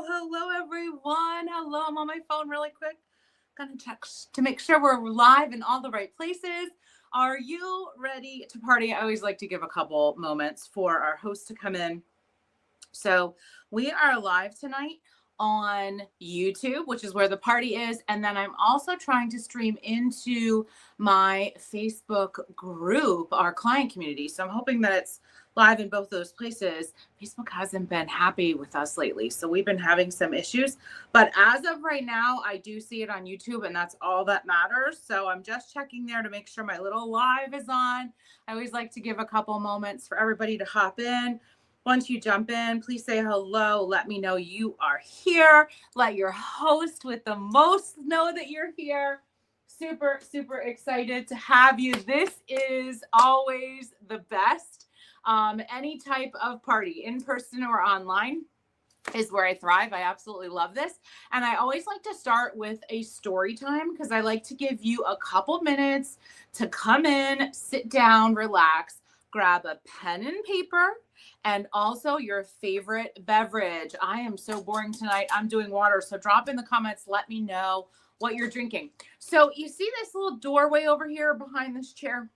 Hello, everyone. Hello, I'm on my phone really quick. Gonna check to make sure we're live in all the right places. Are you ready to party? I always like to give a couple moments for our host to come in. So we are live tonight on YouTube, which is where the party is. And then I'm also trying to stream into my Facebook group, our client community. So I'm hoping that it's live in both those places. Facebook hasn't been happy with us lately, so we've been having some issues. But as of right now, I do see it on YouTube, and that's all that matters. So I'm just checking there to make sure my little live is on. I always like to give a couple moments for everybody to hop in. Once you jump in, please say hello. Let me know you are here. Let your host with the most know that you're here. Super, super excited to have you. This is always the best. Any type of party, in person or online, is where I thrive. I absolutely love this. And I always like to start with a story time because I like to give you a couple minutes to come in, sit down, relax, grab a pen and paper, and also your favorite beverage. I am so boring tonight. I'm doing water. So drop in the comments. Let me know what you're drinking. So you see this little doorway over here behind this chair?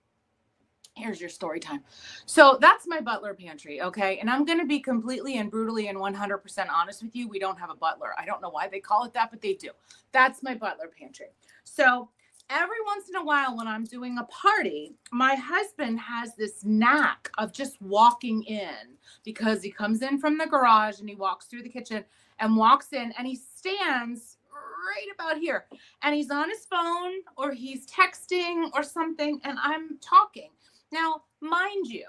Here's your story time. So that's my butler pantry, okay? And I'm going to be completely and brutally and 100% honest with you. We don't have a butler. I don't know why they call it that, but they do. That's my butler pantry. So every once in a while when I'm doing a party, my husband has this knack of just walking in because he comes in from the garage and he walks through the kitchen and walks in and he stands right about here and he's on his phone or he's texting or something and I'm talking. Now, mind you,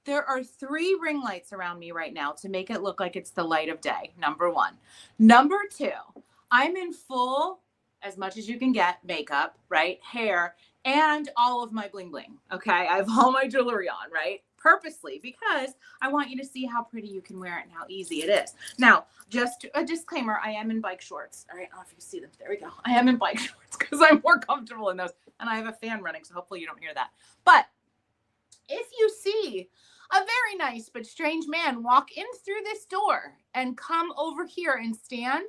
there are 3 ring lights around me right now to make it look like it's the light of day, number 1. Number 2, I'm in full, as much as you can get, makeup, right, hair, and all of my bling bling, okay? I have all my jewelry on, right, purposely, because I want you to see how pretty you can wear it and how easy it is. Now, just a disclaimer, I am in bike shorts. All right, I don't know if you see them. There we go. I am in bike shorts because I'm more comfortable in those, and I have a fan running, so hopefully you don't hear that. But if you see a very nice but strange man walk in through this door and come over here and stand,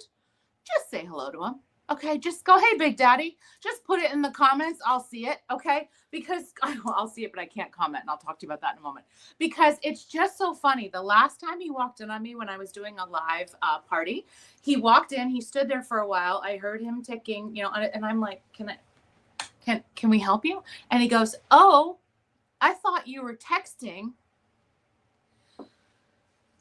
just say hello to him. Okay, just go, hey, Big Daddy. Just put it in the comments. I'll see it, okay? Because I'll see it, but I can't comment, and I'll talk to you about that in a moment. Because it's just so funny. The last time he walked in on me when I was doing a live party, he walked in. He stood there for a while. I heard him ticking, and I'm like, can we help you? And he goes, oh, I thought you were texting.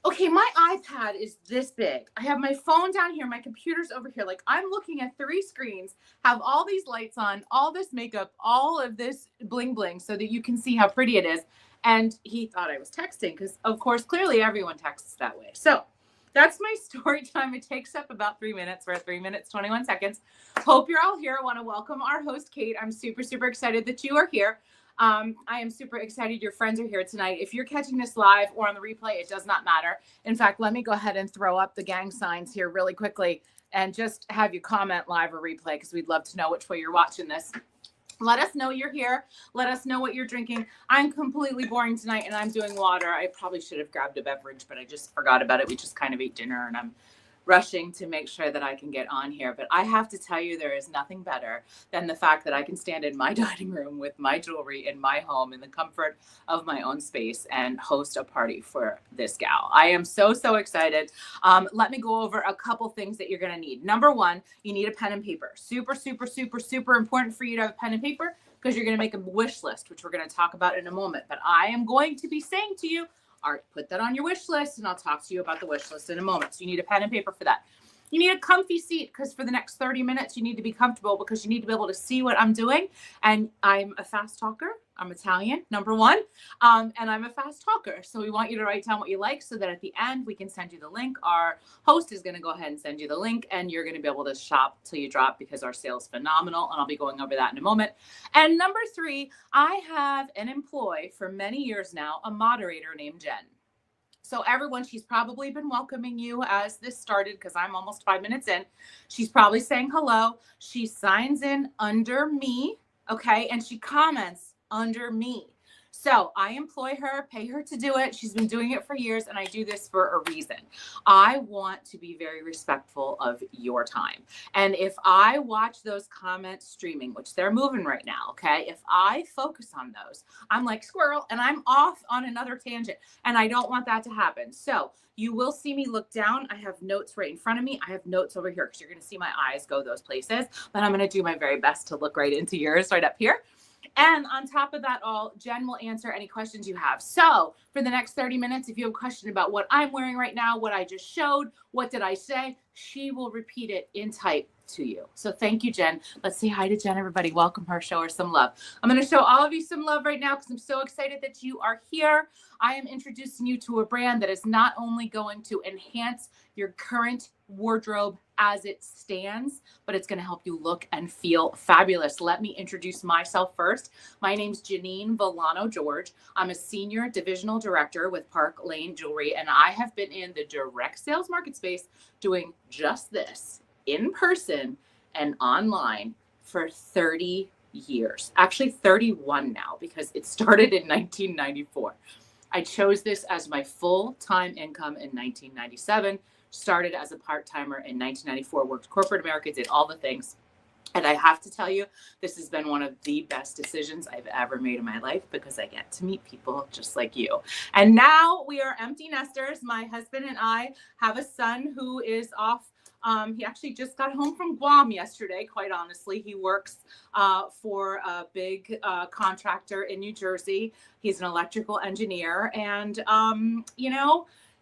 Okay, my iPad is this big. I have my phone down here. My computer's over here. Like I'm looking at 3 screens, have all these lights on, all this makeup, all of this bling bling so that you can see how pretty it is. And he thought I was texting because, of course, clearly everyone texts that way. So that's my story time. It takes up about 3 minutes. We're at 3 minutes, 21 seconds. Hope you're all here. I want to welcome our host, Kate. I'm super, super excited that you are here. I am super excited your friends are here tonight. If you're catching this live or on the replay, it does not matter. In fact, let me go ahead and throw up the gang signs here really quickly and just have you comment live or replay because we'd love to know which way you're watching this. Let us know you're here. Let us know what you're drinking. I'm completely boring tonight and I'm doing water. I probably should have grabbed a beverage, but I just forgot about it. We just kind of ate dinner and I'm rushing to make sure that I can get on here. But I have to tell you, there is nothing better than the fact that I can stand in my dining room with my jewelry in my home in the comfort of my own space and host a party for this gal. I am so, so excited. Let me go over a couple things that you're going to need. Number 1, you need a pen and paper. Super, super, super, super important for you to have a pen and paper because you're going to make a wish list, which we're going to talk about in a moment. But I am going to be saying to you, all right, put that on your wish list, and I'll talk to you about the wish list in a moment. So you need a pen and paper for that. You need a comfy seat because for the next 30 minutes, you need to be comfortable because you need to be able to see what I'm doing. And I'm a fast talker. I'm Italian, number 1. And I'm a fast talker. So we want you to write down what you like so that at the end, we can send you the link. Our host is going to go ahead and send you the link and you're going to be able to shop till you drop because our sale is phenomenal. And I'll be going over that in a moment. And number 3, I have and employ for many years now, a moderator named Jen. So everyone, she's probably been welcoming you as this started because I'm almost 5 minutes in. She's probably saying hello. She signs in under me, okay? And she comments under me. So I employ her, pay her to do it. She's been doing it for years, and I do this for a reason. I want to be very respectful of your time. And if I watch those comments streaming, which they're moving right now, okay, if I focus on those, I'm like squirrel and I'm off on another tangent. And I don't want that to happen. So you will see me look down. I have notes right in front of me. I have notes over here because you're going to see my eyes go those places. But I'm going to do my very best to look right into yours right up here. And on top of that all, Jen will answer any questions you have. So for the next 30 minutes, if you have a question about what I'm wearing right now, what I just showed, what did I say, she will repeat it in type to you. So thank you, Jen. Let's say hi to Jen, everybody. Welcome her, show her some love. I'm going to show all of you some love right now because I'm so excited that you are here. I am introducing you to a brand that is not only going to enhance your current wardrobe as it stands, but it's going to help you look and feel fabulous. Let me introduce myself first. My name's Janine Villano George. I'm a senior divisional director with Park Lane Jewelry, and I have been in the direct sales market space doing just this in person and online for 30 years. Actually 31 now because it started in 1994. I chose this as my full-time income in 1997, started as a part-timer in 1994, worked corporate America, did all the things. And I have to tell you, this has been one of the best decisions I've ever made in my life because I get to meet people just like you. And now we are empty nesters. My husband and I have a son who is off. He actually just got home from Guam yesterday, quite honestly. He works for a big contractor in New Jersey. He's an electrical engineer. And,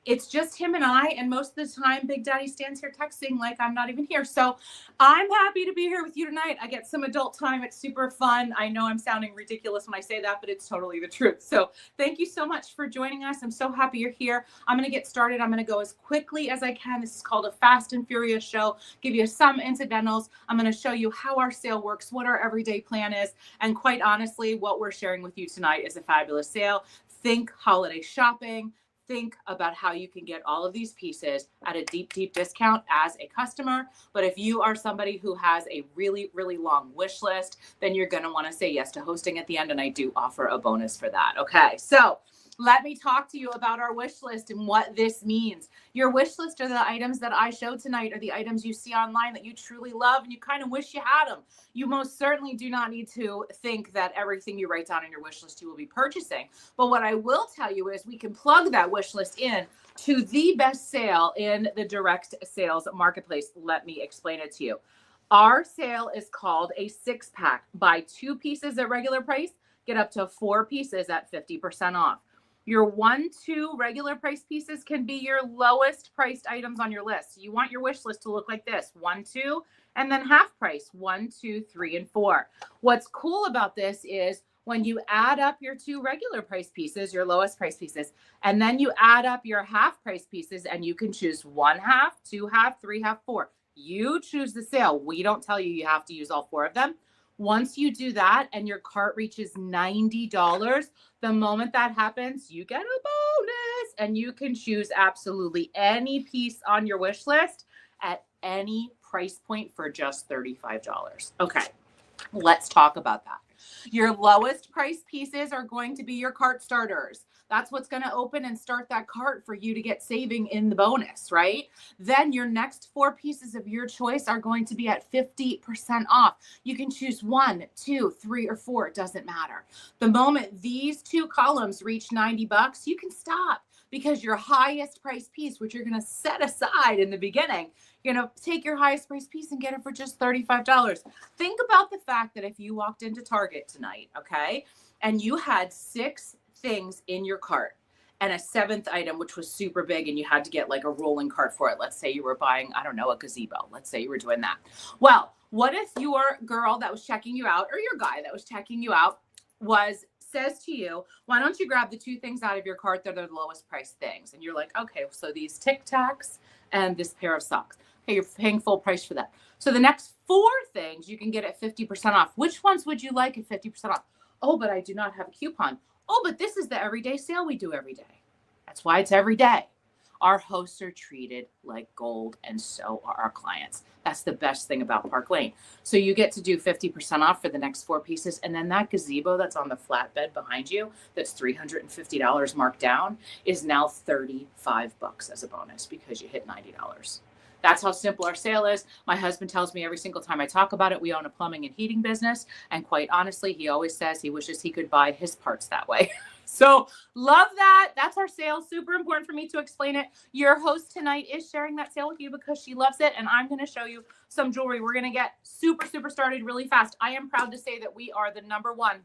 it's just him and I. And most of the time, Big Daddy stands here texting like I'm not even here. So I'm happy to be here with you tonight. I get some adult time. It's super fun. I know I'm sounding ridiculous when I say that, but it's totally the truth. So thank you so much for joining us. I'm so happy you're here. I'm going to get started. I'm going to go as quickly as I can. This is called a fast and furious show. Give you some incidentals. I'm going to show you how our sale works, what our everyday plan is. And quite honestly, what we're sharing with you tonight is a fabulous sale. Think holiday shopping. Think about how you can get all of these pieces at a deep, deep discount as a customer. But if you are somebody who has a really, really long wish list, then you're going to want to say yes to hosting at the end. And I do offer a bonus for that. Okay, so let me talk to you about our wish list and what this means. Your wish list are the items that I show tonight, are the items you see online that you truly love and you kind of wish you had them. You most certainly do not need to think that everything you write down in your wish list you will be purchasing. But what I will tell you is we can plug that wish list in to the best sale in the direct sales marketplace. Let me explain it to you. Our sale is called a 6-pack. Buy 2 pieces at regular price, get up to 4 pieces at 50% off. Your 1, 2 regular price pieces can be your lowest priced items on your list. You want your wish list to look like this: 1, 2, and then half price: 1, 2, 3, and 4. What's cool about this is when you add up your 2 regular price pieces, your lowest price pieces, and then you add up your half price pieces, and you can choose 1 half, 2 half, 3 half, 4. You choose the sale. We don't tell you you have to use all 4 of them. Once you do that and your cart reaches $90, the moment that happens, you get a bonus and you can choose absolutely any piece on your wish list at any price point for just $35. Okay, let's talk about that. Your lowest price pieces are going to be your cart starters. That's what's going to open and start that cart for you to get saving in the bonus, right? Then your next 4 pieces of your choice are going to be at 50% off. You can choose 1, 2, 3, or 4. It doesn't matter. The moment these 2 columns reach $90, you can stop because your highest price piece, which you're going to set aside in the beginning, you're going to take your highest price piece and get it for just $35. Think about the fact that if you walked into Target tonight, okay, and you had 6 things in your cart and a 7th item, which was super big, and you had to get like a rolling cart for it. Let's say you were buying, I don't know, a gazebo. Let's say you were doing that. Well, what if your girl that was checking you out or your guy that was checking you out says to you, why don't you grab the 2 things out of your cart that are the lowest price things? And you're like, okay, so these Tic Tacs and this pair of socks. Okay, you're paying full price for that. So the next 4 things you can get at 50% off. Which ones would you like at 50% off? Oh, but I do not have a coupon. Oh, but this is the everyday sale we do every day. That's why it's every day. Our hosts are treated like gold, and so are our clients. That's the best thing about Park Lane. So you get to do 50% off for the next 4 pieces. And then that gazebo that's on the flatbed behind you, that's $350 marked down, is now $35 as a bonus because you hit $90. That's how simple our sale is. My husband tells me every single time I talk about it, we own a plumbing and heating business. And quite honestly, he always says he wishes he could buy his parts that way. So love that. That's our sale. Super important for me to explain it. Your host tonight is sharing that sale with you because she loves it. And I'm going to show you some jewelry. We're going to get super started really fast. I am proud to say that we are the number one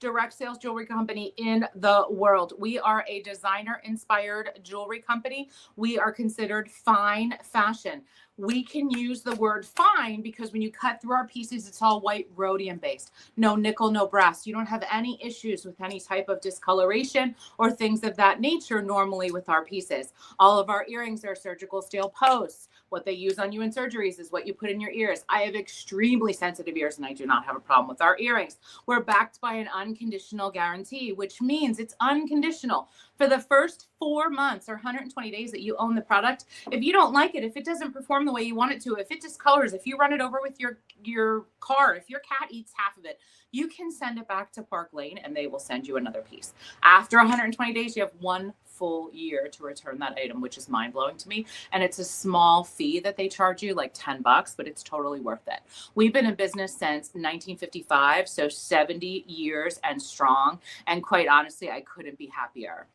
direct sales jewelry company in the world. We are a designer inspired jewelry company. We are considered fine fashion. We can use the word fine because when you cut through our pieces, it's all white rhodium based. No nickel, no brass. You don't have any issues with any type of discoloration or things of that nature normally with our pieces. All of our earrings are surgical steel posts. What they use on you in surgeries is what you put in your ears. I have extremely sensitive ears and I do not have a problem with our earrings. We're backed by an unconditional guarantee, which means it's unconditional. For the first 4 months or 120 days that you own the product, if you don't like it, if it doesn't perform the way you want it to, if it discolors, if you run it over with your car, if your cat eats half of it, you can send it back to Park Lane and they will send you another piece. After 120 days, you have 1 full year to return that item, which is mind-blowing to me. And it's a small fee that they charge you, like $10, but it's totally worth it. We've been in business since 1955, so 70 years and strong. And quite honestly, I couldn't be happier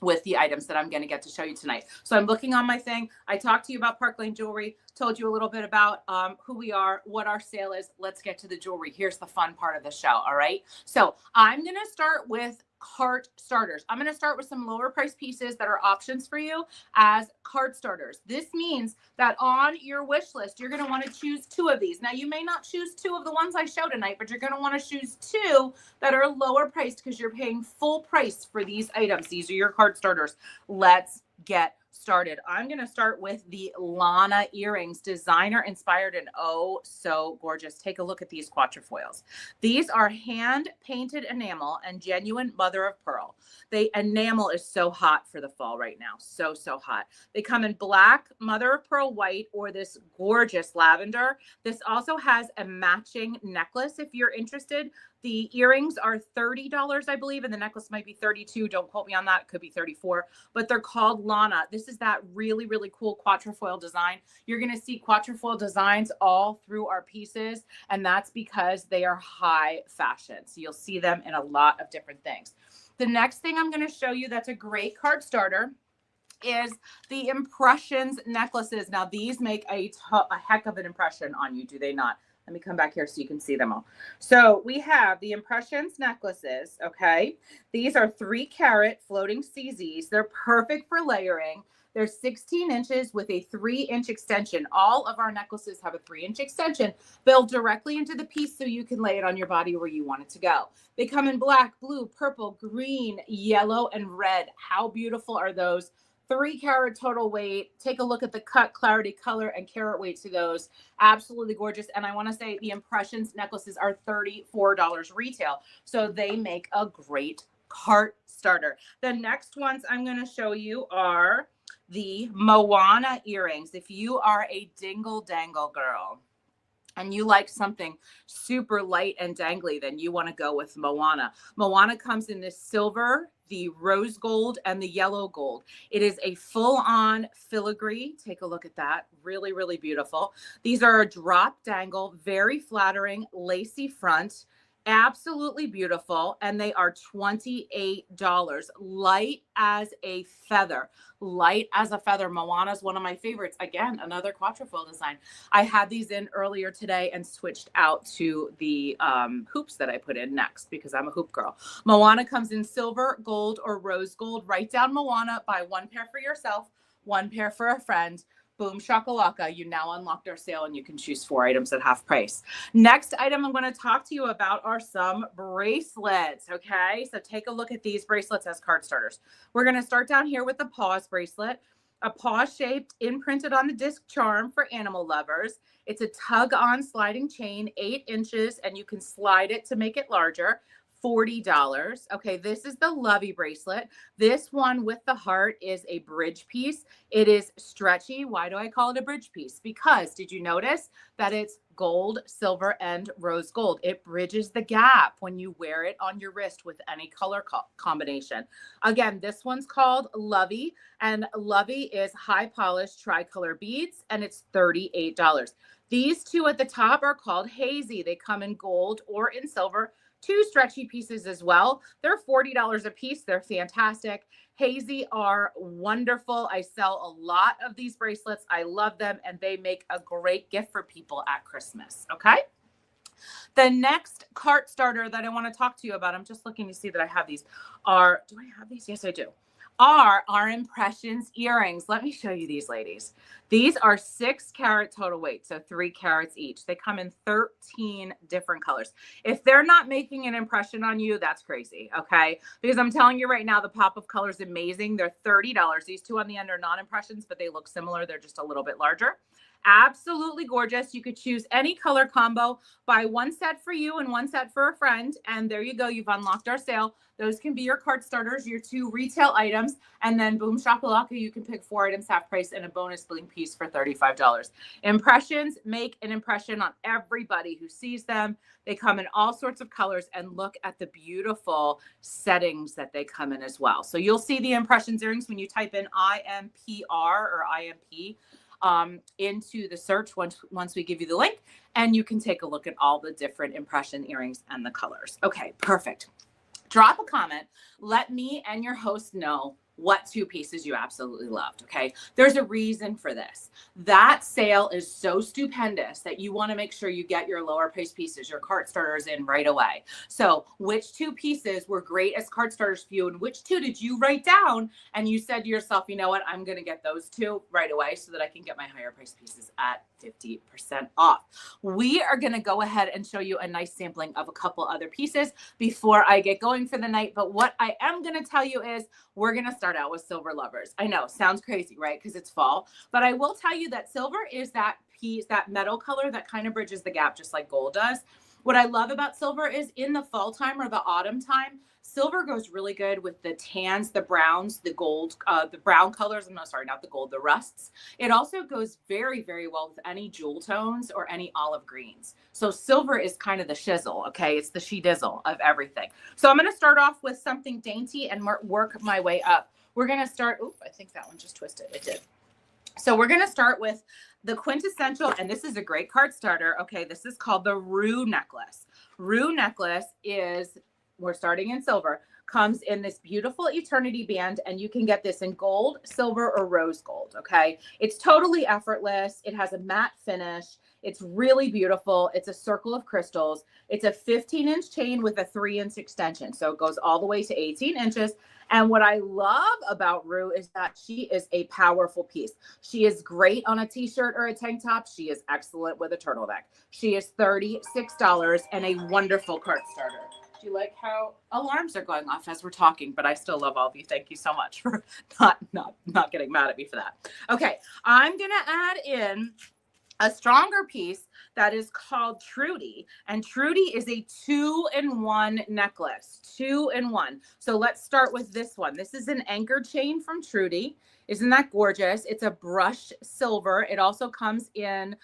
with the items that I'm going to get to show you tonight. So I'm looking on my thing. I talked to you about Park Lane Jewelry, told you a little bit about who we are, what our sale is. Let's get to the jewelry. Here's the fun part of the show. All right. So I'm going to start with cart starters. I'm going to start with some lower price pieces that are options for you as cart starters. This means that on your wish list, you're going to want to choose 2 of these. Now you may not choose 2 of the ones I show tonight, but you're going to want to choose 2 that are lower priced because you're paying full price for these items. These are your cart starters. Let's get started. I'm going to start with the Lana earrings, designer inspired and oh so gorgeous. Take a look at these quatrefoils. These are hand painted enamel and genuine mother of pearl. The enamel is so hot for the fall right now. So hot. They come in black, mother of pearl white, or this gorgeous lavender. This also has a matching necklace if you're interested. The earrings are $30, I believe, and the necklace might be $32. Don't quote me on that. It could be $34, but they're called Lana. This is that really cool quatrefoil design. You're going to see quatrefoil designs all through our pieces, and that's because they are high fashion. So you'll see them in a lot of different things. The next thing I'm going to show you that's a great card starter is the impressions necklaces. Now, these make a heck of an impression on you, do they not? Let me come back here so you can see them all. So we have the impressions necklaces, okay? These are 3-carat floating CZs. They're perfect for layering. They're 16 inches with a 3-inch extension. All of our necklaces have a 3-inch extension built directly into the piece so you can lay it on your body where you want it to go. They come in black, blue, purple, green, yellow, and red. How beautiful are those? 3-carat total weight. Take a look at the cut, clarity, color, and carat weight to those. Absolutely gorgeous. And I want to say the impressions necklaces are $34 retail. So they make a great cart starter. The next ones I'm going to show you are the Moana earrings. If you are a dingle dangle girl and you like something super light and dangly, then you want to go with Moana. Moana comes in this silver, the rose gold, and the yellow gold. It is a full-on filigree. Take a look at that. Really beautiful. These are a drop dangle, very flattering, lacy front. Absolutely beautiful. And they are $28. Light as a feather. Light as a feather. Moana is one of my favorites. Again, another quatrefoil design. I had these in earlier today and switched out to the hoops that I put in next because I'm a hoop girl. Moana comes in silver, gold, or rose gold. Write down Moana. Buy 1 pair for yourself, 1 pair for a friend. Boom shakalaka, you now unlocked our sale and you can choose 4 items at half price. Next item I'm going to talk to you about are some bracelets, okay? So take a look at these bracelets as card starters. We're going to start down here with the paws bracelet, a paw shaped imprinted on the disc charm for animal lovers. It's a tug on sliding chain, 8 inches, and you can slide it to make it larger. $40. Okay, this is the Lovey bracelet. This one with the heart is a bridge piece. It is stretchy. Why do I call it a bridge piece? Because did you notice that it's gold, silver, and rose gold? It bridges the gap when you wear it on your wrist with any color combination. Again, this one's called Lovey, and Lovey is high polished tricolor beads, and it's $38. These two at the top are called Hazy. They come in gold or in silver. Two stretchy pieces as well. They're $40 a piece. They're fantastic. Hazy are wonderful. I sell a lot of these bracelets. I love them, and they make a great gift for people at Christmas. Okay. The next cart starter that I want to talk to you about, I'm just looking to see that I have these, are, do I have these? Yes, I do. Are our Impressions earrings. Let me show you these, ladies. These are 6 carat total weight, so 3 carats each. They come in 13 different colors. If they're not making an impression on you, that's crazy, okay? Because I'm telling you right now, the pop of color is amazing. They're $30. These two on the end are non-impressions, but they look similar. They're just a little bit larger. Absolutely gorgeous. You could choose any color combo. Buy one set for you and one set for a friend. And there you go. You've unlocked our sale. Those can be your cart starters, your 2 retail items. And then boom shakalaka, you can pick 4 items half price and a bonus bling piece for $35. Impressions make an impression on everybody who sees them. They come in all sorts of colors, and look at the beautiful settings that they come in as well. So you'll see the Impressions earrings when you type in IMPR or IMP into the search once we give you the link, and you can take a look at all the different impression earrings and the colors. Okay, perfect. Drop a comment. Let me and your host know what 2 pieces you absolutely loved. Okay. There's a reason for this. That sale is so stupendous that you want to make sure you get your lower price pieces, your cart starters in right away. So which 2 pieces were great as cart starters for you, and which 2 did you write down and you said to yourself, you know what, I'm going to get those 2 right away so that I can get my higher price pieces at 50% off. We are going to go ahead and show you a nice sampling of a couple other pieces before I get going for the night. But what I am going to tell you is we're going to start out with Silver Lovers. I know, sounds crazy, right? Because it's fall, but I will tell you that silver is that piece, that metal color that kind of bridges the gap, just like gold does. What I love about silver is in the fall time or the autumn time, silver goes really good with the tans, the browns, the gold, the brown colors. No, sorry, not the gold, the rusts. It also goes very, very well with any jewel tones or any olive greens. So silver is kind of the shizzle, okay? It's the she-dizzle of everything. So I'm going to start off with something dainty and work my way up. We're going to start, oop, I think that one just twisted. It did. So we're going to start with the quintessential, and this is a great card starter. Okay, this is called the Rue necklace. Rue necklace is, we're starting in silver, comes in this beautiful eternity band, and you can get this in gold, silver, or rose gold. Okay, it's totally effortless. It has a matte finish. It's really beautiful. It's a circle of crystals. It's a 15-inch chain with a 3-inch extension. So it goes all the way to 18 inches. And what I love about Rue is that she is a powerful piece. She is great on a t-shirt or a tank top. She is excellent with a turtleneck. She is $36 and a wonderful cart starter. Do you like how alarms are going off as we're talking? But I still love all of you. Thank you so much for not getting mad at me for that. Okay, I'm going to add in a stronger piece that is called Trudy. And Trudy is a 2-in-1 necklace, 2-in-1. So let's start with this one. This is an anchor chain from Trudy. Isn't that gorgeous? It's a brushed silver. It also comes in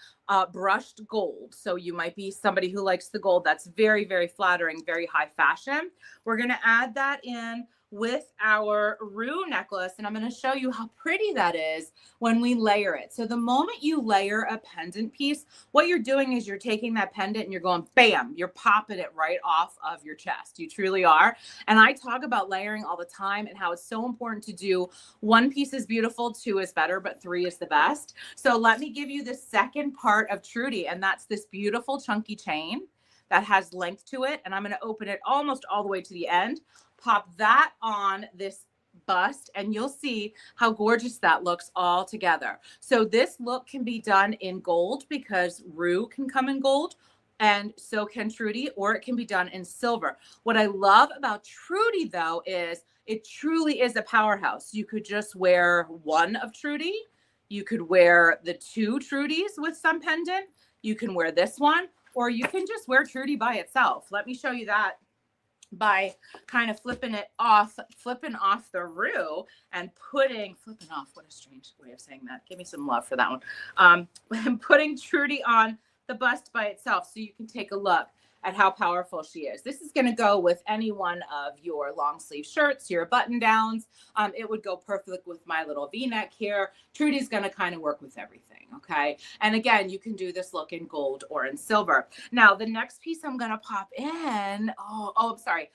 brushed gold. So you might be somebody who likes the gold. That's very, very flattering, very high fashion. We're going to add that in with our Rue necklace, and I'm going to show you how pretty that is when we layer it. So the moment you layer a pendant piece, what you're doing is you're taking that pendant and you're going bam, you're popping it right off of your chest. You truly are. And I talk about layering all the time and how it's so important to do 1 piece is beautiful, 2 is better, but 3 is the best. So let me give you the second part of Trudy, and that's this beautiful chunky chain that has length to it. And I'm going to open it almost all the way to the end. Pop that on this bust, and you'll see how gorgeous that looks all together. So this look can be done in gold because Rue can come in gold, and so can Trudy, or it can be done in silver. What I love about Trudy, though, is it truly is a powerhouse. You could just wear one of Trudy. You could wear the 2 Trudies with some pendant. You can wear this one, or you can just wear Trudy by itself. Let me show you that by kind of flipping off the roux and flipping off, what a strange way of saying that. Give me some love for that one. And putting Trudy on the bust by itself so you can take a look at how powerful she is. This is going to go with any one of your long sleeve shirts, your button downs. It would go perfect with my little V-neck here. Trudy's going to kind of work with everything. Okay. And again, you can do this look in gold or in silver. Now, the next piece I'm going to pop in. I'm sorry.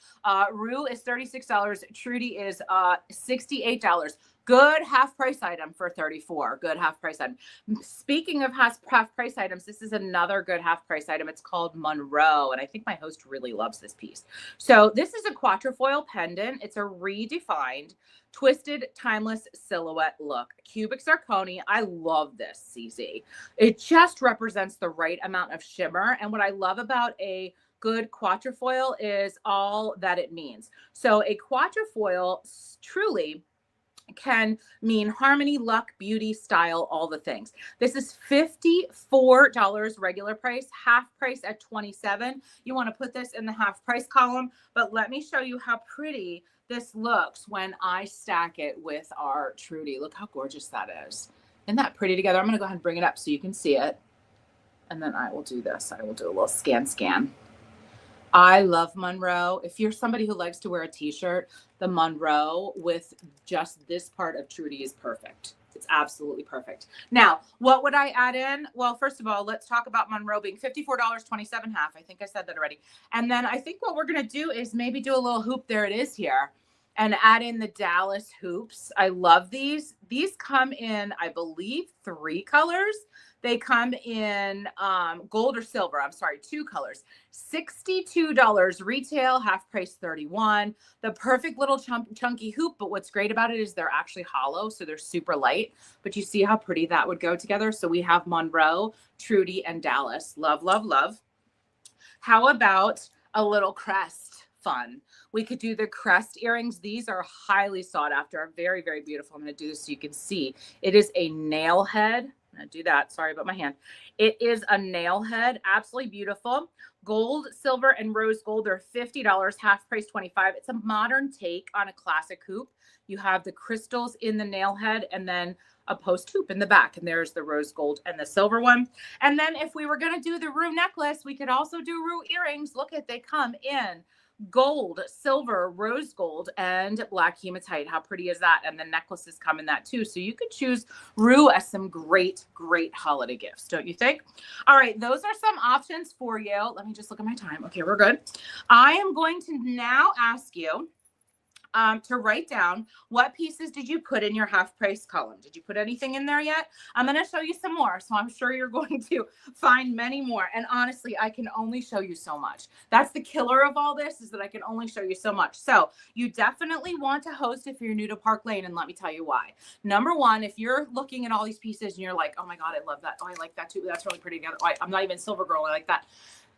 Rue is $36. Trudy is $68. Good half price item for $34. Good half price item. Speaking of half price items, this is another good half price item. It's called Monroe, and I think my host really loves this piece. So this is a quatrefoil pendant. It's a redefined, twisted, timeless silhouette look. Cubic zirconia. I love this, CZ. It just represents the right amount of shimmer, and what I love about a good quatrefoil is all that it means. So a quatrefoil truly can mean harmony, luck, beauty, style, all the things. This is $54 regular price, half price at $27. You want to put this in the half price column, but let me show you how pretty this looks when I stack it with our Trudy. Look how gorgeous that is. Isn't that pretty together? I'm going to go ahead and bring it up so you can see it. And then I will do this. I will do a little scan. I love Monroe. If you're somebody who likes to wear a t-shirt, the Monroe with just this part of Trudy is perfect. It's absolutely perfect. Now, what would I add in? Well, first of all, let's talk about Monroe being $54, 27 half. I think I said that already. And then I think what we're going to do is maybe do a little hoop. There it is here. And add in the Dallas hoops. I love these. These come in, I believe, 3 colors. They come in gold or silver. I'm sorry, 2 colors. $62 retail, half price $31. The perfect little chunky hoop, but what's great about it is they're actually hollow, so they're super light. But you see how pretty that would go together? So we have Monroe, Trudy, and Dallas. Love, love, love. How about a little crest fun? We could do the crest earrings. These are highly sought after, very, very beautiful. I'm going to do this so you can see. It is a nail head. I'm going to do that. Sorry about my hand. It is a nail head. Absolutely beautiful. Gold, silver, and rose gold are $50, half price $25. It's a modern take on a classic hoop. You have the crystals in the nail head and then a post hoop in the back. And there's the rose gold and the silver one. And then if we were going to do the Rue necklace, we could also do Rue earrings. Look at, they come in gold, silver, rose gold, and black hematite. How pretty is that? And the necklaces come in that too. So you could choose Rue as some great, great holiday gifts, don't you think? All right, those are some options for you. Let me just look at my time. Okay, we're good. I am going to now ask you to write down what pieces did you put in your half price column. Did you put anything in there yet? I'm going to show you some more. So I'm sure you're going to find many more. And honestly, I can only show you so much. That's the killer of all this, is that I can only show you so much. So you definitely want to host if you're new to Park Lane. And let me tell you why. Number one, if you're looking at all these pieces and you're like, oh my God, I love that. Oh, I like that too. That's really pretty together. Oh, I'm not even silver girl. I like that.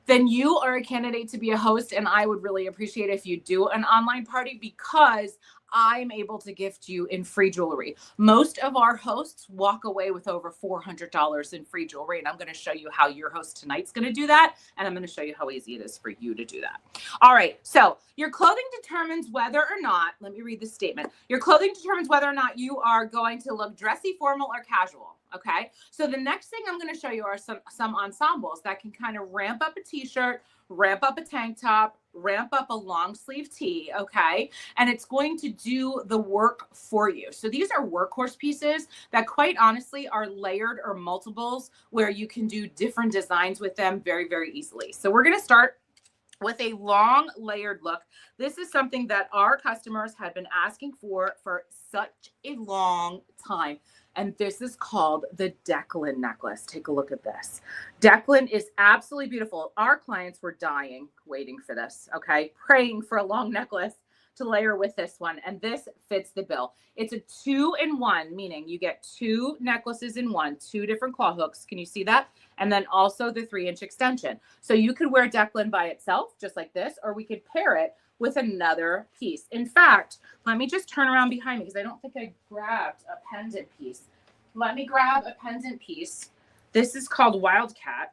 Then you are a candidate to be a host. And I would really appreciate if you do an online party, because I'm able to gift you in free jewelry. Most of our hosts walk away with over $400 in free jewelry. And I'm going to show you how your host tonight's going to do that. And I'm going to show you how easy it is for you to do that. All right. So your clothing determines whether or not, let me read this statement. Your clothing determines whether or not you are going to look dressy, formal, or casual. Okay. So the next thing I'm going to show you are some ensembles that can kind of ramp up a t-shirt, ramp up a tank top, ramp up a long sleeve tee. Okay. And it's going to do the work for you. So these are workhorse pieces that quite honestly are layered or multiples, where you can do different designs with them very, very easily. So we're going to start with a long layered look. This is something that our customers had been asking for such a long time. And this is called the Declan necklace. Take a look at this. Declan is absolutely beautiful. Our clients were dying, waiting for this, okay? Praying for a long necklace to layer with this one. And this fits the bill. It's a 2-in-1, meaning you get 2 necklaces in one, 2 different claw hooks. Can you see that? And then also the 3-inch extension. So you could wear Declan by itself, just like this, or we could pair it with another piece. In fact, let me just turn around behind me, because I don't think I grabbed a pendant piece. Let me grab a pendant piece. This is called Wildcat.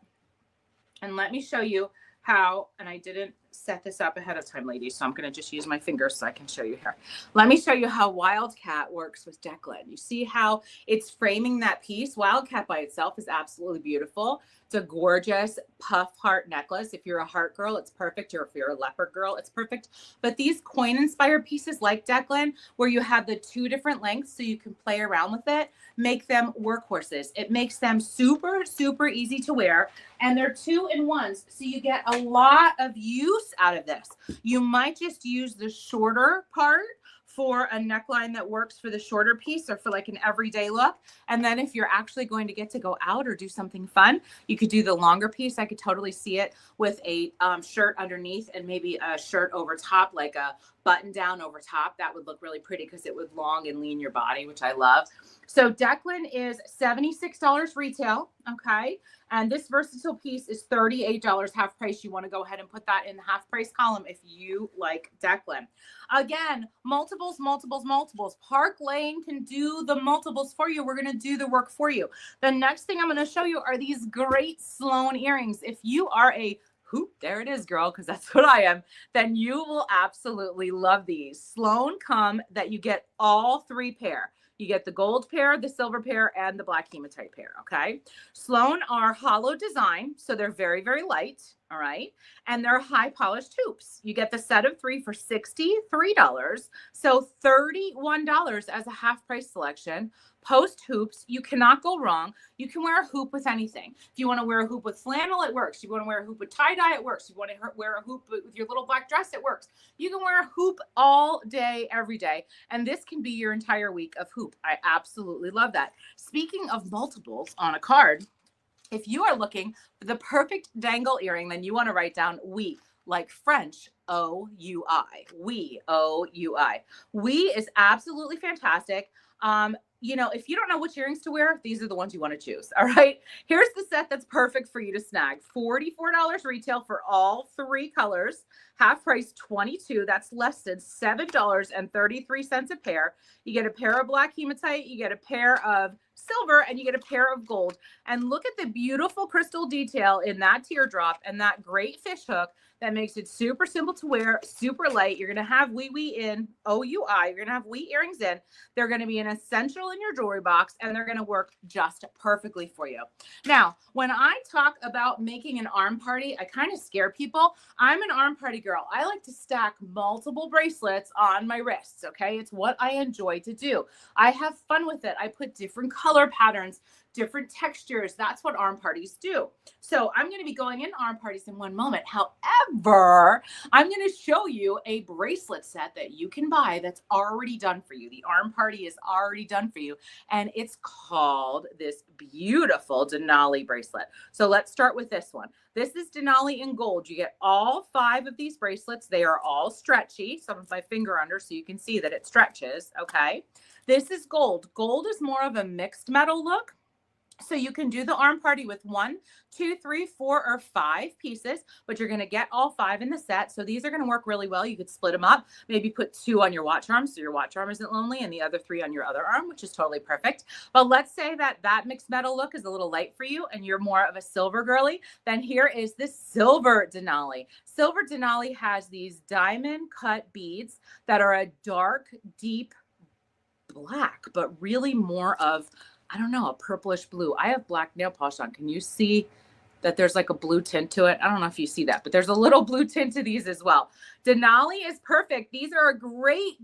And let me show you how, and I didn't set this up ahead of time, ladies, so I'm going to just use my fingers so I can show you here. Let me show you how Wildcat works with Declan. You see how it's framing that piece? Wildcat by itself is absolutely beautiful. It's a gorgeous puff heart necklace. If you're a heart girl, it's perfect. Or if you're a leopard girl, it's perfect. But these coin-inspired pieces like Declan, where you have the two different lengths so you can play around with it, make them workhorses. It makes them super, super easy to wear. And they're 2-in-1s, so you get a lot of use out of this. You might just use the shorter part for a neckline that works for the shorter piece or for like an everyday look. And then if you're actually going to get to go out or do something fun, you could do the longer piece. I could totally see it with a shirt underneath and maybe a shirt over top, like a button down over top. That would look really pretty because it would long and lean your body, which I love. So Declan is $76 retail. Okay. And this versatile piece is $38 half price. You want to go ahead and put that in the half price column if you like Declan. Again, multiples. Park Lane can do the multiples for you. We're going to do the work for you. The next thing I'm going to show you are these great Sloan earrings. If you are a hoop, there it is, girl, because that's what I am, then you will absolutely love these. Sloan come that you get all three pair. You get the gold pair, the silver pair, and the black hematite pair, okay? Sloan are hollow design, so they're very, very light, all right? And they're high polished hoops. You get the set of 3 for $63, so $31 as a half price selection. Post hoops, you cannot go wrong. You can wear a hoop with anything. If you want to wear a hoop with flannel, it works. If you want to wear a hoop with tie-dye, it works. If you want to wear a hoop with your little black dress, it works. You can wear a hoop all day, every day. And this can be your entire week of hoop. I absolutely love that. Speaking of multiples on a card, if you are looking for the perfect dangle earring, then you want to write down we, like French, O-U-I. We, O-U-I. We is absolutely fantastic. You know, if you don't know which earrings to wear, these are the ones you want to choose. All right. Here's the set that's perfect for you to snag. $44 retail for all three colors. Half price $22. That's less than $7.33 a pair. You get a pair of black hematite, you get a pair of silver, and you get a pair of gold. And look at the beautiful crystal detail in that teardrop and that great fish hook that makes it super simple to wear, super light. You're going to have wee in, O-U-I. You're going to have wee earrings in. They're going to be an essential in your jewelry box, and they're going to work just perfectly for you. Now, when I talk about making an arm party, I kind of scare people. I'm an arm party girl. I like to stack multiple bracelets on my wrists, okay? It's what I enjoy to do. I have fun with it. I put different color patterns, different textures. That's what arm parties do. So I'm going to be going in arm parties in one moment. However, I'm going to show you a bracelet set that you can buy that's already done for you. The arm party is already done for you. And it's called this beautiful Denali bracelet. So let's start with this one. This is Denali in gold. You get all 5 of these bracelets. They are all stretchy. Some of my finger under so you can see that it stretches. Okay. This is gold. Gold is more of a mixed metal look. So you can do the arm party with 1, 2, 3, 4, or 5 pieces, but you're going to get all 5 in the set. So these are going to work really well. You could split them up, maybe put 2 on your watch arm so your watch arm isn't lonely, and the other 3 on your other arm, which is totally perfect. But let's say that that mixed metal look is a little light for you and you're more of a silver girly. Then here is this silver Denali. Silver Denali has these diamond cut beads that are a dark, deep black, but really more of, I don't know, a purplish blue. I have black nail polish on. Can you see that there's like a blue tint to it? I don't know if you see that, but there's a little blue tint to these as well. Denali is perfect. These are a great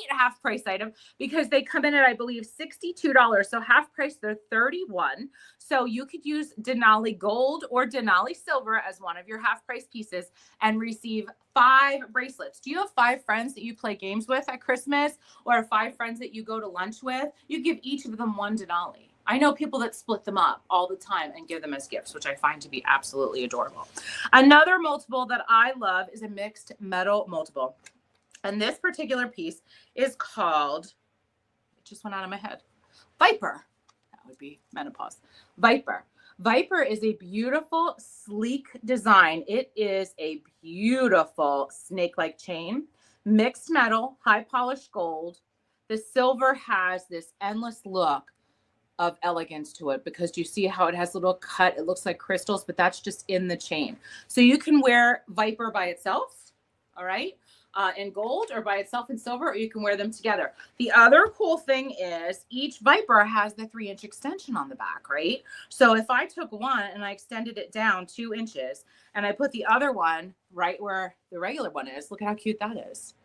half price item because they come in at, I believe, $62. So half price, they're $31. So you could use Denali gold or Denali silver as one of your half price pieces and receive 5 bracelets. Do you have 5 friends that you play games with at Christmas, or 5 friends that you go to lunch with? You give each of them one Denali. I know people that split them up all the time and give them as gifts, which I find to be absolutely adorable. Another multiple that I love is a mixed metal multiple. And this particular piece is called, it just went out of my head, Viper. That would be menopause. Viper. Viper is a beautiful, sleek design. It is a beautiful snake-like chain, mixed metal, high polished gold. The silver has this endless look of elegance to it, because do you see how it has a little cut? It looks like crystals, but that's just in the chain. So you can wear Viper by itself, all right, in gold, or by itself in silver, or you can wear them together. The other cool thing is each Viper has the 3-inch extension on the back, right? So if I took one and I extended it down 2 inches and I put the other one right where the regular one is, look at how cute that is.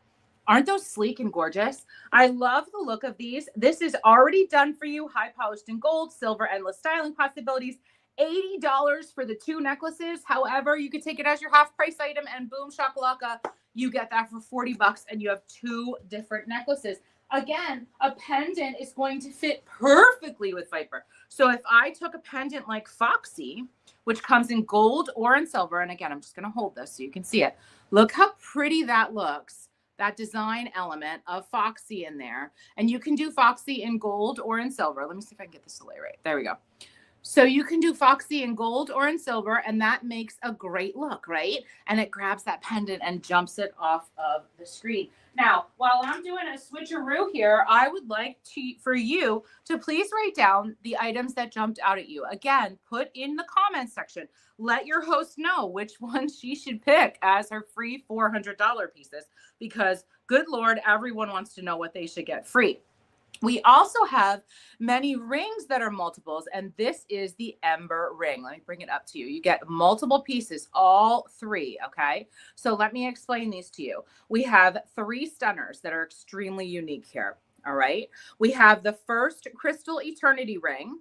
Aren't those sleek and gorgeous? I love the look of these. This is already done for you. High polished in gold, silver, endless styling possibilities. $80 for the 2 necklaces. However, you could take it as your half price item and boom shakalaka, you get that for $40 and you have 2 different necklaces. Again, a pendant is going to fit perfectly with Viper. So if I took a pendant like Foxy, which comes in gold or in silver, and again, I'm just going to hold this so you can see it. Look how pretty that looks. That design element of Foxy in there. And you can do Foxy in gold or in silver. Let me see if I can get this to lay right. There we go. So you can do Foxy in gold or in silver, and that makes a great look, right? And it grabs that pendant and jumps it off of the screen. Now, while I'm doing a switcheroo here, I would like for you to please write down the items that jumped out at you. Again, put in the comments section. Let your host know which ones she should pick as her free $400 pieces, because good Lord, everyone wants to know what they should get free. We also have many rings that are multiples, and this is the Ember ring. Let me bring it up to you. You get multiple pieces, all 3, okay? So let me explain these to you. We have 3 stunners that are extremely unique here, all right? We have the first crystal eternity ring,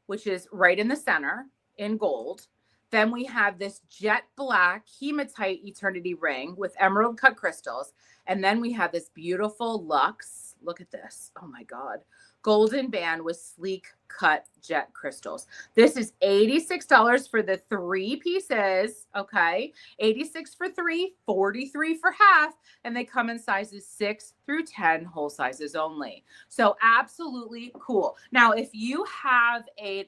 which is right in the center in gold. Then we have this jet black hematite eternity ring with emerald cut crystals. And then we have this beautiful luxe. Look at this. Oh my God. Golden band with sleek cut jet crystals. This is $86 for the 3 pieces. Okay. 86 for 3, 43 for half. And they come in sizes 6 through 10, whole sizes only. So absolutely cool. Now, if you have an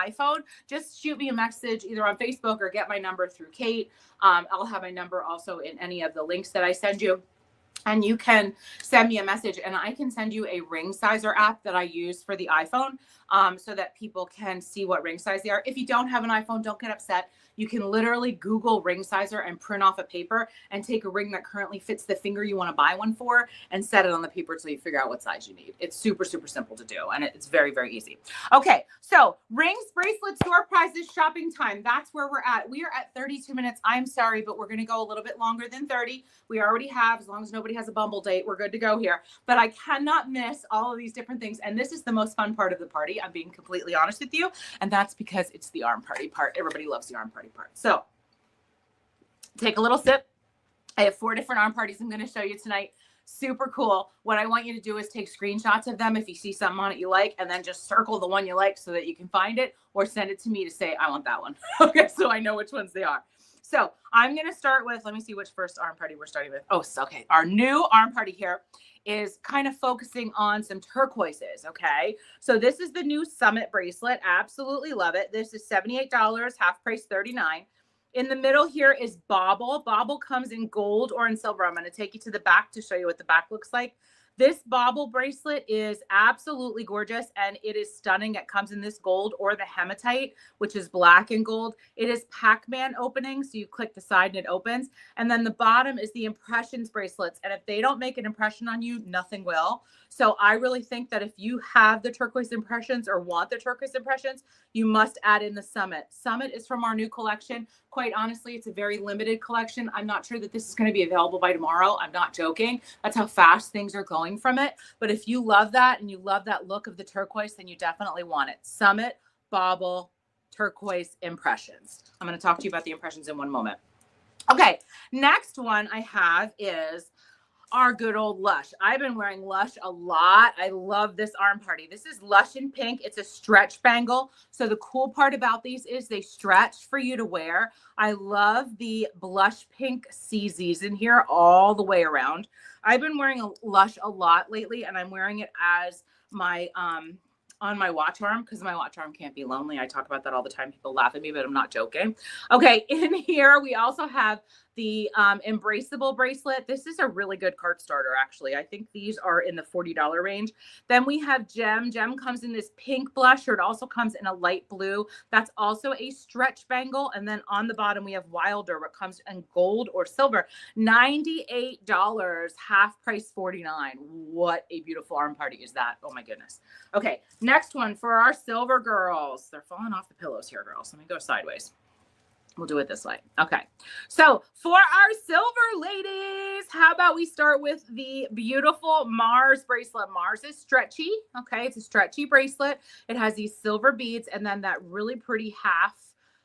iPhone, just shoot me a message either on Facebook or get my number through Kate. I'll have my number also in any of the links that I send you. And you can send me a message and I can send you a ring sizer app that I use for the iPhone, so that people can see what ring size they are. If you don't have an iPhone, don't get upset. You can literally Google ring sizer and print off a paper and take a ring that currently fits the finger you want to buy one for and set it on the paper until you figure out what size you need. It's super, super simple to do. And it's very, very easy. Okay. So rings, bracelets, door prizes, shopping time. That's where we're at. We are at 32 minutes. I'm sorry, but we're going to go a little bit longer than 30. We already have, as long as nobody has a Bumble date, we're good to go here. But I cannot miss all of these different things. And this is the most fun part of the party. I'm being completely honest with you. And that's because it's the arm party part. Everybody loves the arm party part. So take a little sip. I have 4 different arm parties I'm going to show you tonight. Super cool. What I want you to do is take screenshots of them if you see something on it you like, and then just circle the one you like so that you can find it, or send it to me to say, I want that one. Okay, so I know which ones they are. So I'm going to start with, let me see which first arm party we're starting with. Oh, okay. Our new arm party here is kind of focusing on some turquoises. Okay. So this is the new Summit bracelet. Absolutely love it. This is $78, half price $39. In the middle here is Bauble. Bauble comes in gold or in silver. I'm going to take you to the back to show you what the back looks like. This Bauble bracelet is absolutely gorgeous, and it is stunning. It comes in this gold or the hematite, which is black and gold. It is Pac-Man opening, so you click the side and it opens. And then the bottom is the impressions bracelets, and if they don't make an impression on you, nothing will. So I really think that if you have the turquoise impressions or want the turquoise impressions, you must add in the Summit. Summit is from our new collection. Quite honestly, it's a very limited collection. I'm not sure that this is going to be available by tomorrow. I'm not joking. That's how fast things are going from it. But if you love that and you love that look of the turquoise, then you definitely want it. Summit, Bauble, turquoise impressions. I'm going to talk to you about the impressions in one moment. Okay, next one I have is our good old Lush. I've been wearing Lush a lot. I love this arm party. This is Lush in pink. It's a stretch bangle. So the cool part about these is they stretch for you to wear. I love the blush pink CZs in here all the way around. I've been wearing a Lush a lot lately, and I'm wearing it as my on my watch arm because my watch arm can't be lonely. I talk about that all the time. People laugh at me, but I'm not joking. Okay, in here we also have the embraceable bracelet. This is a really good cart starter, actually. I think these are in the $40 range. Then we have Gem. Gem comes in this pink blush, or it also comes in a light blue. That's also a stretch bangle. And then on the bottom, we have Wilder, what comes in gold or silver. $98, half price $49. What a beautiful arm party is that? Oh my goodness. Okay, next one for our silver girls. They're falling off the pillows here, girls. Let me go sideways. We'll do it this way. Okay. So for our silver ladies, how about we start with the beautiful Mars bracelet. Mars is stretchy. Okay. It's a stretchy bracelet. It has these silver beads and then that really pretty half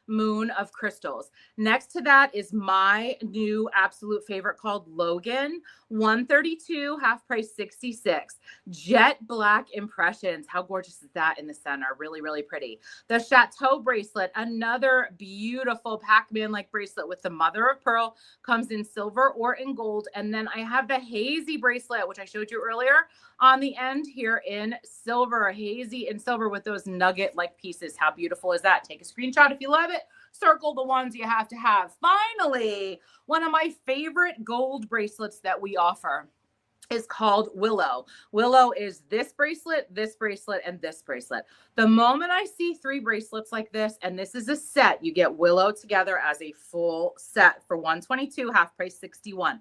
moon of crystals. Next to that is my new absolute favorite called Logan. $132, half price $66. Jet black impressions. How gorgeous is that in the center? Really, really pretty. The Chateau bracelet, another beautiful Pac-Man like bracelet with the mother of pearl, comes in silver or in gold. And then I have the Hazy bracelet, which I showed you earlier, on the end here in silver. Hazy in silver with those nugget like pieces. How beautiful is that? Take a screenshot if you love it. Circle the ones you have to have. Finally, one of my favorite gold bracelets that we offer is called Willow. Willow is this bracelet, and this bracelet. The moment I see 3 bracelets like this, and this is a set, you get Willow together as a full set for $122, half price $61.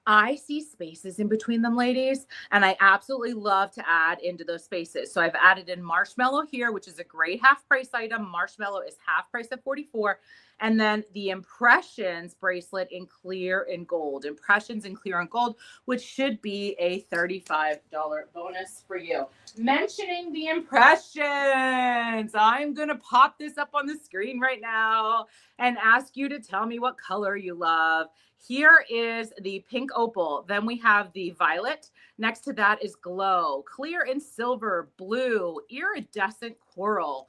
I see spaces in between them, ladies, and I absolutely love to add into those spaces. So I've added in Marshmallow here, which is a great half price item. Marshmallow is half price at $44. And then the Impressions bracelet in clear and gold. Impressions in clear and gold, which should be a $35 bonus for you. Mentioning the Impressions, I'm going to pop this up on the screen right now and ask you to tell me what color you love. Here is the pink opal. Then we have the violet. Next to that is glow, clear and silver, blue, iridescent coral,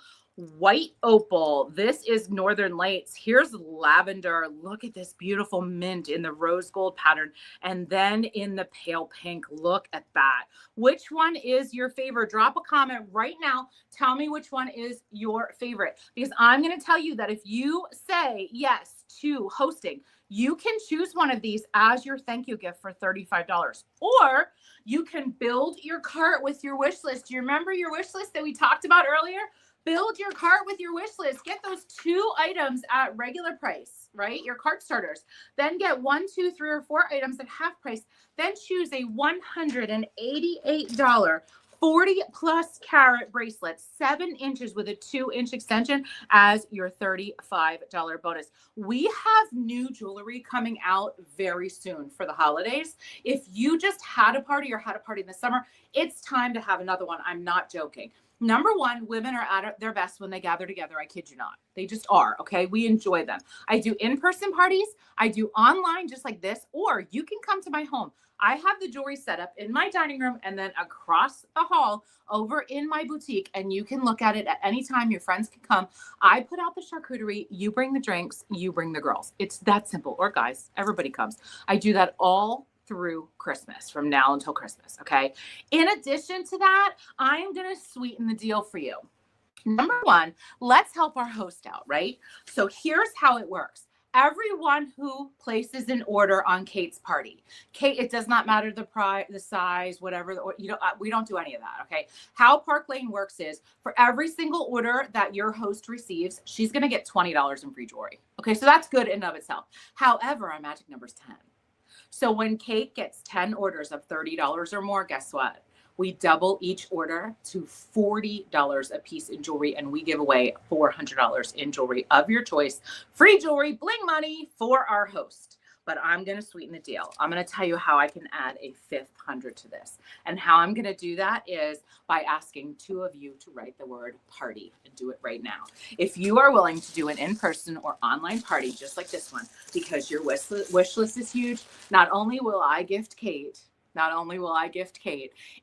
white opal. This is Northern Lights. Here's lavender. Look at this beautiful mint in the rose gold pattern. And then in the pale pink, look at that. Which one is your favorite? Drop a comment right now. Tell me which one is your favorite, because I'm going to tell you that if you say yes to hosting, you can choose one of these as your thank you gift for $35. Or you can build your cart with your wish list. Do you remember your wish list that we talked about earlier? Build your cart with your wish list. Get those 2 items at regular price, right? Your cart starters. Then get 1, 2, 3, or 4 items at half price. Then choose a $188 40 plus carat bracelet, 7 inches with a 2-inch extension as your $35 bonus. We have new jewelry coming out very soon for the holidays. If you just had a party or had a party in the summer, it's time to have another one. I'm not joking. Number one, women are at their best when they gather together. I kid you not. They just are. Okay. We enjoy them. I do in-person parties. I do online just like this, or you can come to my home. I have the jewelry set up in my dining room and then across the hall over in my boutique, and you can look at it at any time. Your friends can come. I put out the charcuterie. You bring the drinks. You bring the girls. It's that simple. Or guys, everybody comes. I do that all through Christmas, from now until Christmas. Okay. In addition to that, I'm going to sweeten the deal for you. Number one, let's help our host out, right? So here's how it works. Everyone who places an order on Kate's party, Kate, it does not matter the price, the size, whatever, we don't do any of that. Okay. How Park Lane works is for every single order that your host receives, she's going to get $20 in free jewelry. Okay. So that's good in and of itself. However, our magic number is 10. So when Kate gets 10 orders of $30 or more, guess what? We double each order to $40 a piece in jewelry, and we give away $400 in jewelry of your choice. Free jewelry, bling money for our host. But I'm going to sweeten the deal. I'm going to tell you how I can add a 5th 100 to this. And how I'm going to do that is by asking 2 of you to write the word party and do it right now. If you are willing to do an in-person or online party just like this one, because your wish list is huge, not only will I gift Kate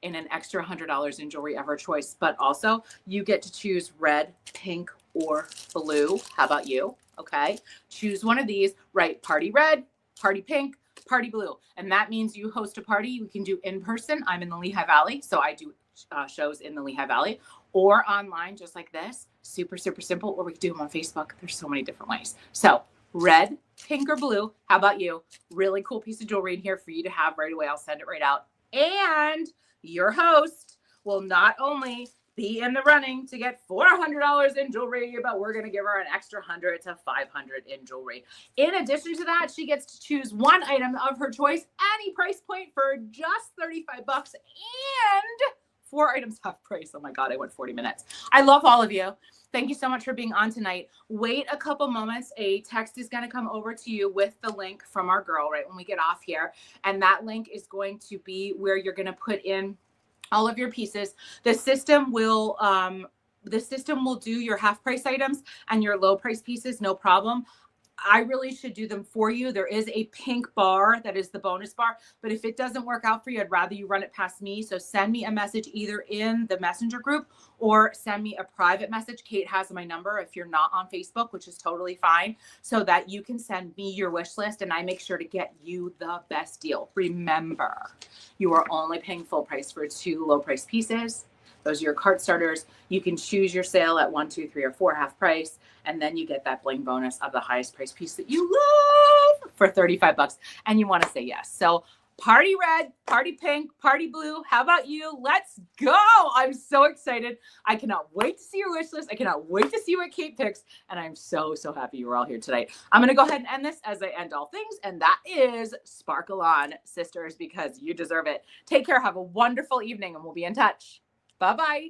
in an extra $100 in jewelry of her choice, but also you get to choose red, pink, or blue. How about you? Okay. Choose one of these, write party red, party pink, party blue. And that means you host a party. We can do in person. I'm in the Lehigh Valley, so I do shows in the Lehigh Valley, or online just like this. Super, super simple. Or we can do them on Facebook. There's so many different ways. So red, pink, or blue. How about you? Really cool piece of jewelry in here for you to have right away. I'll send it right out. And your host will not only be in the running to get $400 in jewelry, but we're going to give her an extra 100 to 500 in jewelry. In addition to that, she gets to choose one item of her choice, any price point, for just $35, and 4 items half price. Oh my God, I went 40 minutes. I love all of you. Thank you so much for being on tonight. Wait a couple moments. A text is going to come over to you with the link from our girl right when we get off here. And that link is going to be where you're going to put in all of your pieces. The system will do your half price items and your low price pieces, no problem. I really should do them for you. There is a pink bar that is the bonus bar, but if it doesn't work out for you, I'd rather you run it past me. So send me a message either in the messenger group or send me a private message. Kate has my number if you're not on Facebook, which is totally fine, so that you can send me your wish list and I make sure to get you the best deal. Remember, you are only paying full price for 2 low price pieces. Those are your cart starters. You can choose your sale at 1, 2, 3, or 4 half price. And then you get that bling bonus of the highest price piece that you love for $35. And you want to say yes. So party red, party pink, party blue. How about you? Let's go. I'm so excited. I cannot wait to see your wish list. I cannot wait to see what Kate picks. And I'm so, so happy you were all here tonight. I'm going to go ahead and end this as I end all things. And that is sparkle on, sisters, because you deserve it. Take care. Have a wonderful evening and we'll be in touch. Bye-bye.